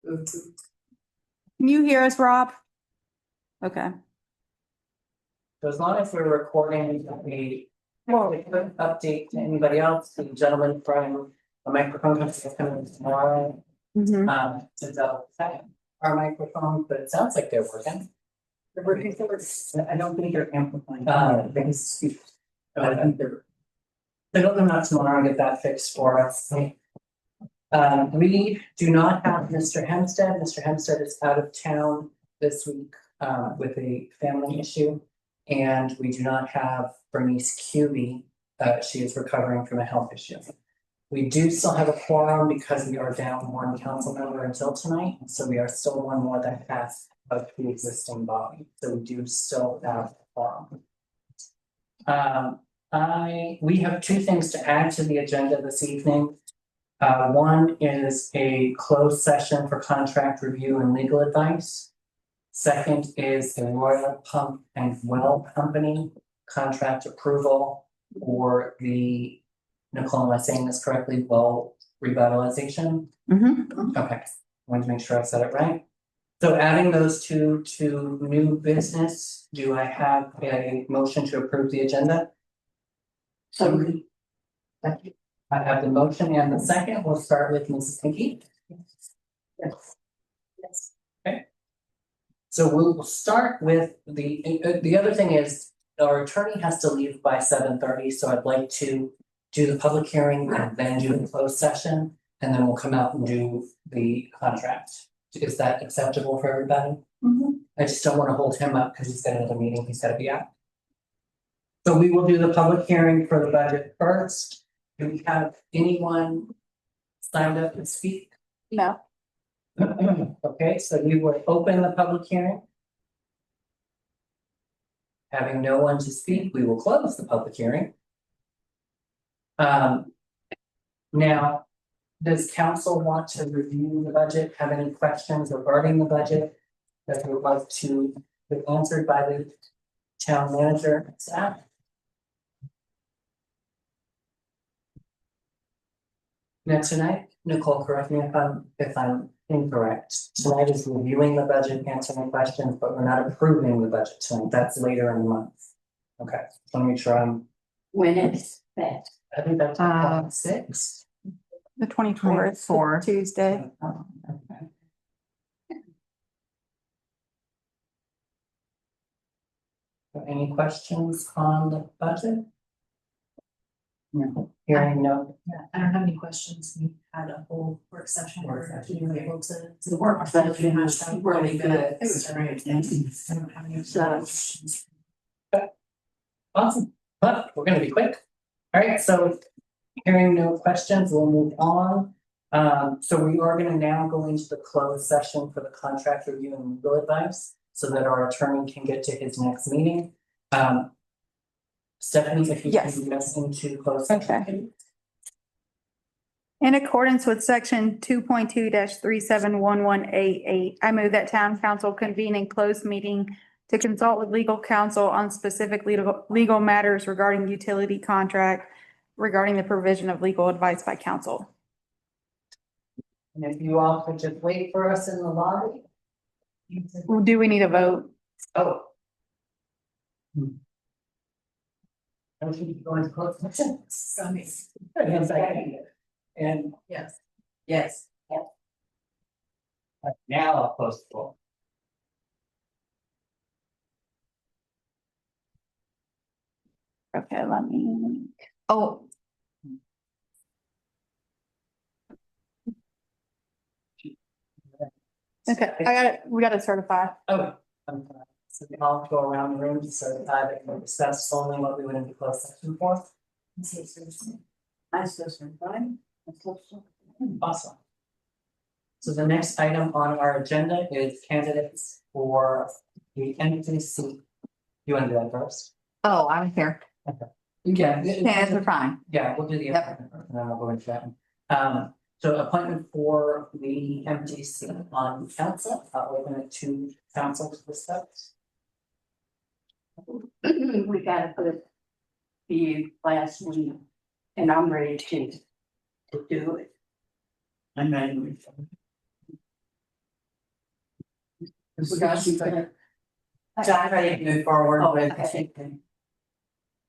Can you hear us, Rob? Okay. So as long as we're recording a quick update to anybody else, the gentleman from the microphone company is coming tomorrow. To double check our microphones, but it sounds like they're working. They're working. I don't think they're amplifying. They can speak. I think they're. I don't know not tomorrow, get that fixed for us. We do not have Mr. Hempstead. Mr. Hempstead is out of town this week with a family issue. And we do not have Bernice Cubey. She is recovering from a health issue. We do still have a quorum because we are down one council member until tonight. So we are still one more than half of the existing body. So we do still have a quorum. We have two things to add to the agenda this evening. One is a closed session for contract review and legal advice. Second is the Royal Pump and Well Company contract approval for the, Nicole, am I saying this correctly? Well, revitalization? Okay, I wanted to make sure I said it right. So adding those two to new business, do I have a motion to approve the agenda? So, Thank you. I have the motion and the second. We'll start with Mrs. Hickey. yes. Yes. So we'll start with the other thing is our attorney has to leave by 7:30, so I'd like to do the public hearing and then do the closed session, and then we'll come out and do the contract. Is that acceptable for everybody? I just don't want to hold him up because he's got another meeting he's got to be at. So we will do the public hearing for the budget first. Do we have anyone signed up to speak? No. Okay, so we will open the public hearing. Having no one to speak, we will close the public hearing. Now, does council want to review the budget, have any questions regarding the budget that we would like to be answered by the town manager and staff? Now tonight, Nicole, correct me if I'm incorrect. Tonight is reviewing the budget, answering questions, but we're not approving the budget tonight. That's later in the month. Okay, let me make sure I'm. When it's that. I think that's 6. The 24th, Tuesday. Okay. Any questions on the budget? No, hearing no. Yeah, I don't have any questions. We had a whole work session where we were able to. The work session was really good. It was So, great. I don't have any So- questions. Awesome, but we're gonna be quick. All right, so hearing no questions, we'll move on. So we are gonna now go into the closed session for the contract review and legal advice so that our attorney can get to his next meeting. Stephanie, if you can Yes. lead us into closed session. Okay. In accordance with section 2.2-371188, I move that town council convene in closed meeting to consult with legal counsel on specific legal matters regarding utility contract, regarding the provision of legal advice by counsel. And if you all could just wait for us in the lobby. Do we need a vote? Oh. I should be going to closed session. Sunny. And second. And Yes. Yes. now I'll close the floor. Okay, let me. Oh, Okay, we got to certify. Oh, so we all go around the room to certify that we discussed solely what we went into closed session for. I still fine. Awesome. So the next item on our agenda is candidates for the empty seat. You want to do that first? Oh, I'm here. Yeah. Hands are fine. Yeah, we'll do the Yep. appointment first, and then I'll go into that one. So appointment for the empty seat on council, I'll open it to council to discuss. We gotta put the last week, and I'm ready to do it. I'm ready. We got you, but- So I'm ready to move forward Oh, with. okay.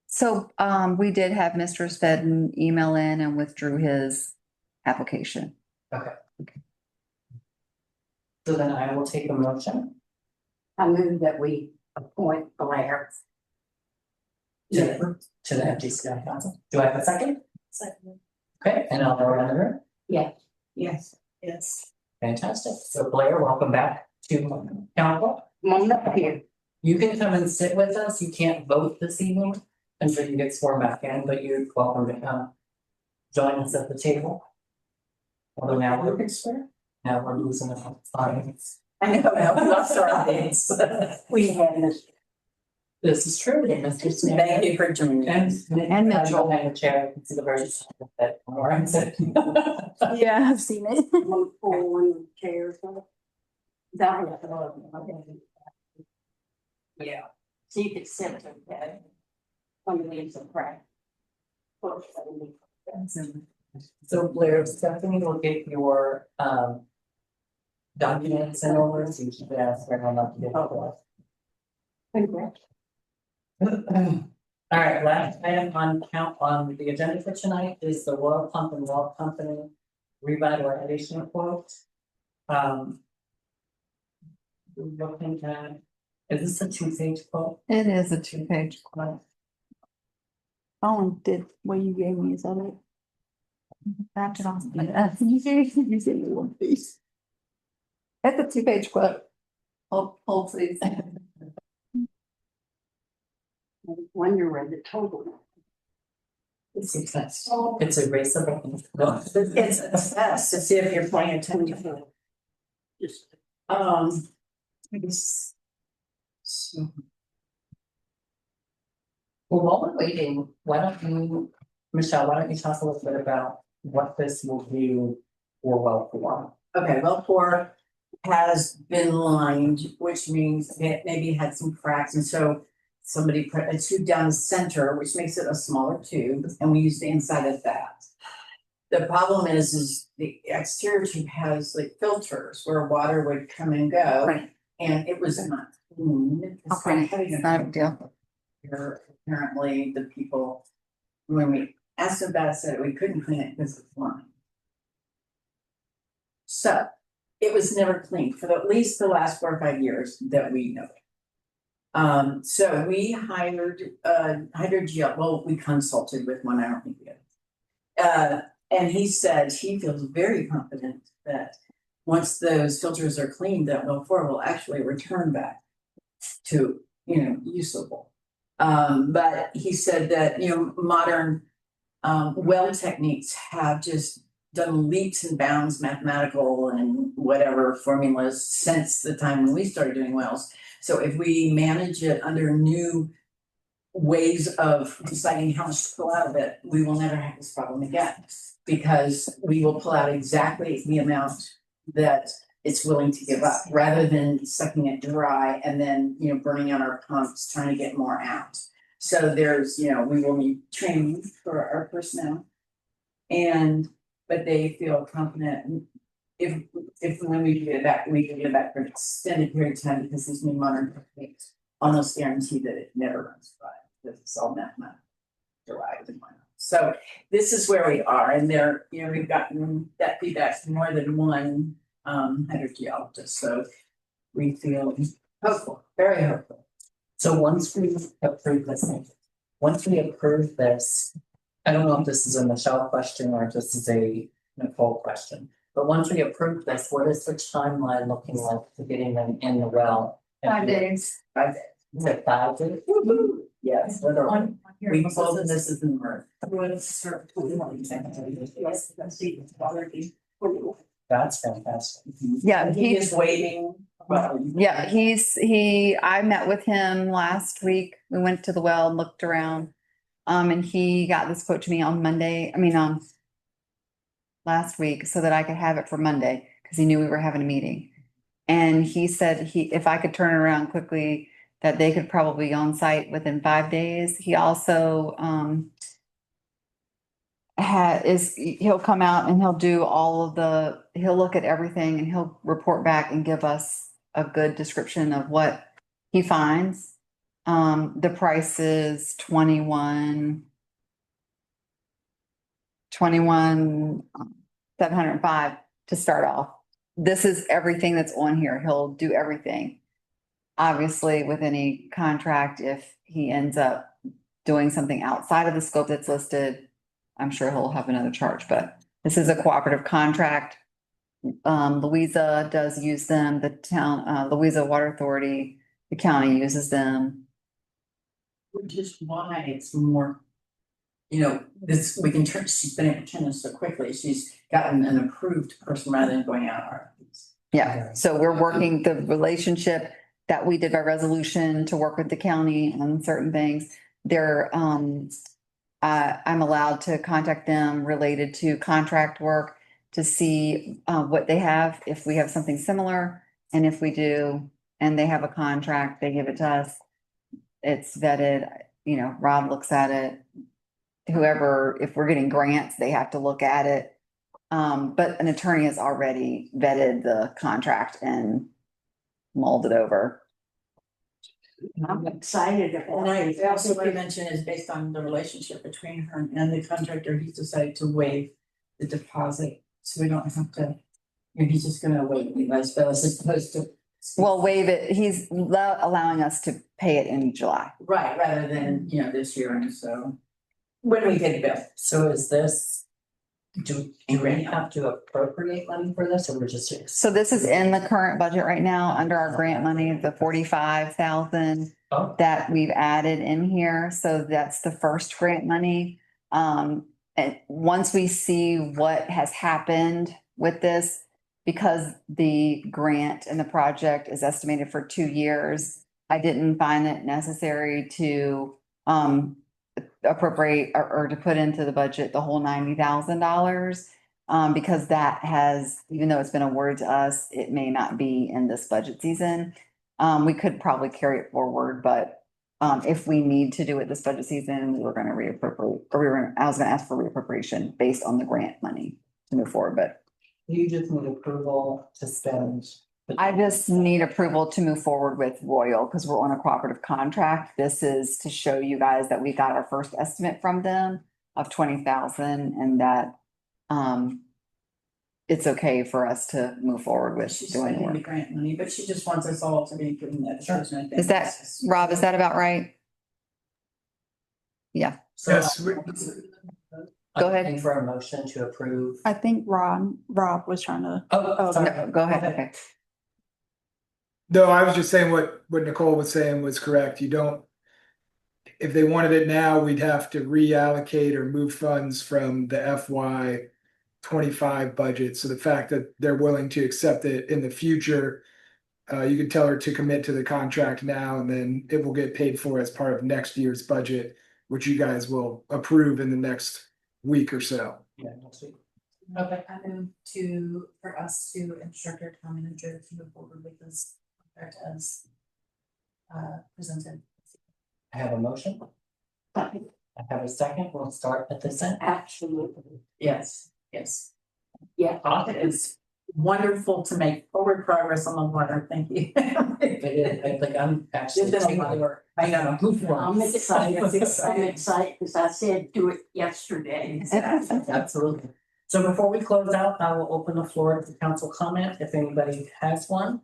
So, we did have Mr. Spedden email in and withdrew his application. So then I will take a motion. I move that we appoint Blair. To the FGCI council. Do I have a second? Second. Okay, and I'll go around the room. Yes. Yes. Fantastic. So Blair, welcome back to council. Come on up here. You can come and sit with us. You can't vote this evening until you get sworn back in, but you're welcome to come join us at the table. Although now we're losing the audience. I know, we lost our audience. We had this. This is true. Mr. Smith. Thank you for joining. And Mitchell. Behind the chair, I can see the very side of it from where I'm sitting. Yeah, I've seen it. One chair. Down. Yeah. So you could sit with that. Underneath the crack. So Blair, Stephanie will get your documents and over, so you should ask everyone not to get it. Congrats. All right, last item on the agenda for tonight is the Royal Pump and Well Company revitalization quote. Looking at, is this a 2-page quote? It is a 2-page quote. Colin did what you gave me, is that it? Wrapped it off. You gave me one piece. It's a 2-page quote. Hold please. Wonder where the total. It's a test. It's erasable. No. It's a test to see if you're paying attention. Just. Well, while we're waiting, why don't you, Michelle, why don't you talk a little bit about what this will do for well for? Okay, well, 4 has been lined, which means it maybe had some cracks, and so somebody put a tube down the center, which makes it a smaller tube, and we use the inside of that. The problem is the exterior tube has like filters where water would come and go. Right. And it was not clean. Okay, it's not a big deal. Here, apparently, the people, when we asked them about it, said we couldn't clean it because it's line. So, it was never cleaned for at least the last 4 or 5 years that we know. So we hired Hydrogel, well, we consulted with one, I don't think we had. And he said he feels very confident that once those filters are cleaned, that well 4 will actually return back to, usable. But he said that, modern well techniques have just done leaps and bounds, mathematical and whatever formulas since the time when we started doing wells. So if we manage it under new ways of deciding how much to pull out of it, we will never have this problem again. Because we will pull out exactly the amount that it's willing to give up, rather than sucking it dry and then, burning out our pumps, trying to get more out. So there's, we will need training for our personnel. But they feel confident if when we get it back, we can get it back for an extended period of time, because these new modern techniques almost guarantee that it never runs dry, because it's all mathematical derived and whatnot. So this is where we are, and there, we've gotten that feedback from more than one hydrogeologist, so we feel hopeful, very hopeful. So once we approve this, I don't know if this is a Michelle question or if this is a Nicole question, but once we approve this, what is the timeline looking like for getting them in the well? 5 days. 5 days. Is it 5 days? Yes, literally. On here, We it told them says this is in March. what is start 21. Yes, that's the already. That's fantastic. Yeah, He is waiting. I met with him last week. We went to the well and looked around. And he got this quote to me on last week so that I could have it for Monday, because he knew we were having a meeting. And he said if I could turn it around quickly, that they could probably be on site within 5 days. He also, he'll come out and he'll do he'll look at everything and he'll report back and give us a good description of what he finds. The price is 21,705 to start off. This is everything that's on here. He'll do everything. Obviously, with any contract, if he ends up doing something outside of the scope that's listed, I'm sure he'll have another charge, but this is a cooperative contract. Louisa does use them, the town, Louisa Water Authority, the county uses them. Which is why it's more, this, we can turn, she's been able to turn this so quickly, she's gotten an approved person rather than going out RFPs. Yeah, so we're working the relationship that we did by resolution to work with the county on certain things. I'm allowed to contact them related to contract work to see what they have, if we have something similar. And if we do, and they have a contract, they give it to us. It's vetted, Rob looks at it. Whoever, if we're getting grants, they have to look at it. But an attorney has already vetted the contract and mulled it over. I'm excited And about I it. also want to mention is based on the relationship between her and the contractor, he's decided to waive the deposit. So we don't have to, he's just gonna waive Levi's bills as opposed to. Well, waive it, he's allowing us to pay it in July. Right, rather than, this year, and so. When we get the bill. So is this, do we have to appropriate money for this, or we're just? So this is in the current budget right now, under our grant money, the 45,000 Oh, that we've added in here. So that's the first grant money. And once we see what has happened with this, because the grant and the project is estimated for 2 years, I didn't find it necessary to appropriate or to put into the budget the whole $90,000. Because that has, even though it's been awarded to us, it may not be in this budget season. We could probably carry it forward, but if we need to do it this budget season, we're gonna reappropriate, I was gonna ask for reappropriation based on the grant money to move forward, but you just need approval to spend. I just need approval to move forward with Royal because we're on a cooperative contract. This is to show you guys that we got our first estimate from them of 20,000 and that it's okay for us to move forward with She's doing spending the work. grant money, but she just wants us all to be given that. decision, I think. Is that, Rob, is that about right? Yeah, So Yes, Go ahead. I'm looking for a motion to approve. I think Rob was trying to. Oh, sorry. no, go ahead, okay. No, I was just saying what Nicole was saying was correct. You don't, if they wanted it now, we'd have to reallocate or move funds from the FY 25 budget. So the fact that they're willing to accept it in the future, you can tell her to commit to the contract now, and then it will get paid for as part of next year's budget, which you guys will approve in the next week or so. Yeah, next week. Okay. I move for us to instruct our town manager to move forward with this contract as presented. I have a motion. I have a second. We'll start at this end. Absolutely. Yes. Yeah. It's wonderful to make forward progress on the water, thank you. It is, I think I'm actually. There's been a lot of work, I know. I'm excited. I'm excited because I said do it yesterday. Absolutely. So before we close out, I will open the floor to council comment if anybody has one.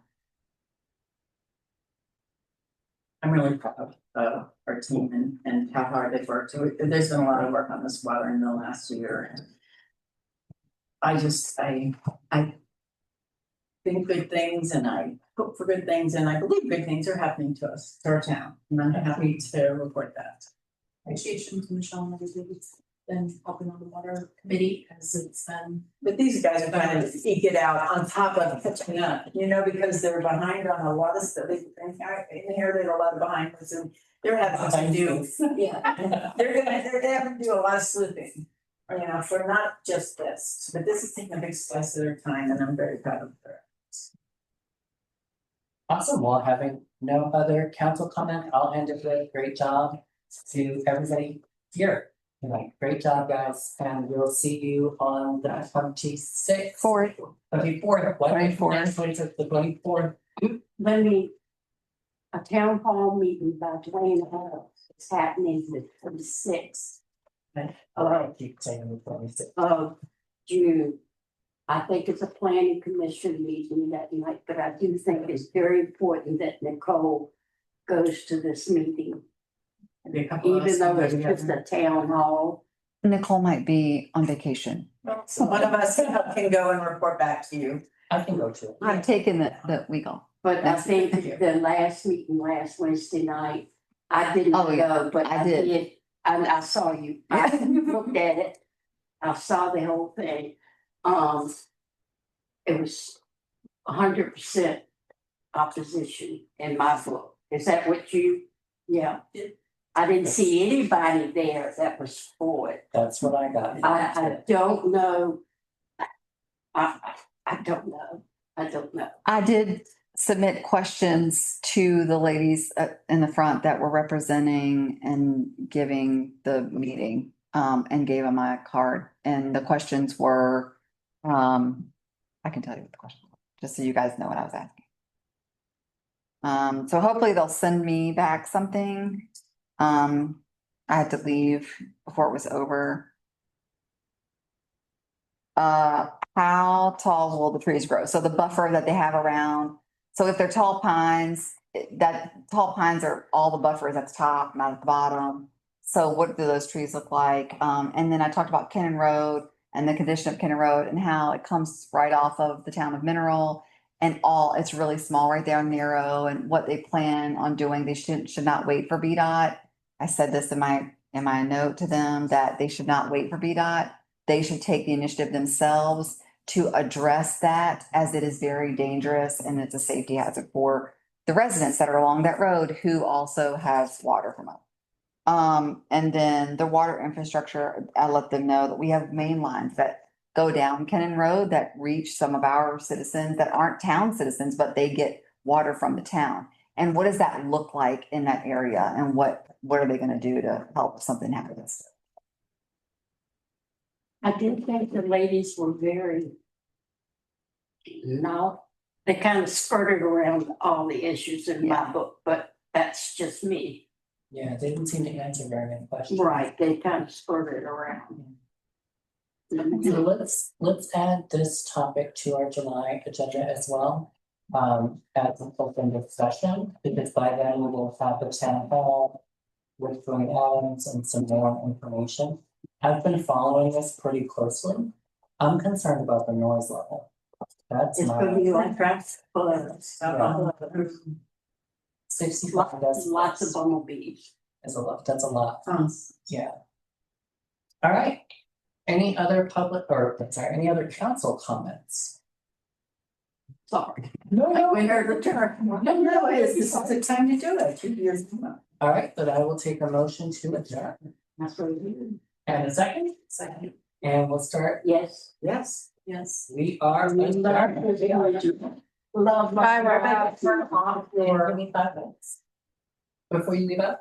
I'm really proud of our team and how hard they've worked. So there's been a lot of work on this water in the last year. And I think good things and I hope for good things and I believe good things are happening to us, to our town. And I'm happy to report that. Appreciation to Michelle and everybody who's been helping on the water committee as it's been. But these guys are trying to eke it out on top of catching up, because they're behind on a lot of stuff. They inherited a lot of behind us and they're having to do, yeah. They're having to do a lot of sleuthing, for not just this, but this is taking a big slice of their time and I'm very proud of her. Awesome. Well, having no other council comment, I'll end it with great job to everybody here. Great job, guys, and we'll see you on the 26th. 4th. 24th. 24th. The 24th. A town hall meeting by Dwayne Hall is happening the 26th I keep saying the 26th. of June. I think it's a planning commission meeting that night, but I do think it's very important that Nicole goes to this meeting, Maybe a couple of us even though can it's go just together. a town hall. Nicole might be on vacation. So one of us can go and report back to you. I can go to it. I'm taking the week off. But I That's- think the last meeting last Wednesday night, I didn't Oh, yeah, go, but I I did. did, and I saw you. I looked at it. I saw the whole thing. It was 100% opposition in my book. Is that what you? Yeah. I didn't see anybody there that was for it. That's what I got. I don't know. I don't know. I don't know. I did submit questions to the ladies in the front that were representing and giving the meeting, and gave them my card. And the questions were, I can tell you what the questions were, just so you guys know what I was asking. So hopefully they'll send me back something. I had to leave before it was over. How tall will the trees grow? So the buffer that they have around, so if they're tall pines, that tall pines are all the buffers at the top, not at the bottom. So what do those trees look like? And then I talked about Kennon Road and the condition of Kennon Road and how it comes right off of the town of Mineral. And it's really small right there, narrow, and what they plan on doing, they should not wait for VDOT. I said this in my note to them, that they should not wait for VDOT. They should take the initiative themselves to address that, as it is very dangerous and it's a safety hazard for the residents that are along that road who also have water from it. And then the water infrastructure, I let them know that we have main lines that go down Kennon Road that reach some of our citizens that aren't town citizens, but they get water from the town. And what does that look like in that area? And what are they gonna do to help if something happens? I did think the ladies were very. No, they kind of skirted around all the issues in my book, but that's just me. Yeah, they didn't seem to answer very many questions. Right, they kind of skirted around. So let's add this topic to our July agenda as well. As an open discussion, because by then we will have the town hall with Dwayne Adams and some more information. I've been following this pretty closely. I'm concerned about the noise level. That's It's gonna be my like traffic, sixty-five lots of decibels bumblebees. is a lot, that's a lot, Sounds yeah. All right, any other any other council comments? Sorry. No, We heard the term. no, this is the time to do it, 2 years. All right, but I will take a motion to adjourn. That's what we do. And a second, Second. and we'll start, Yes. yes, Yes. we are adjourned. Love. Bye, Rebecca. Give me 5 minutes. Before you leave out,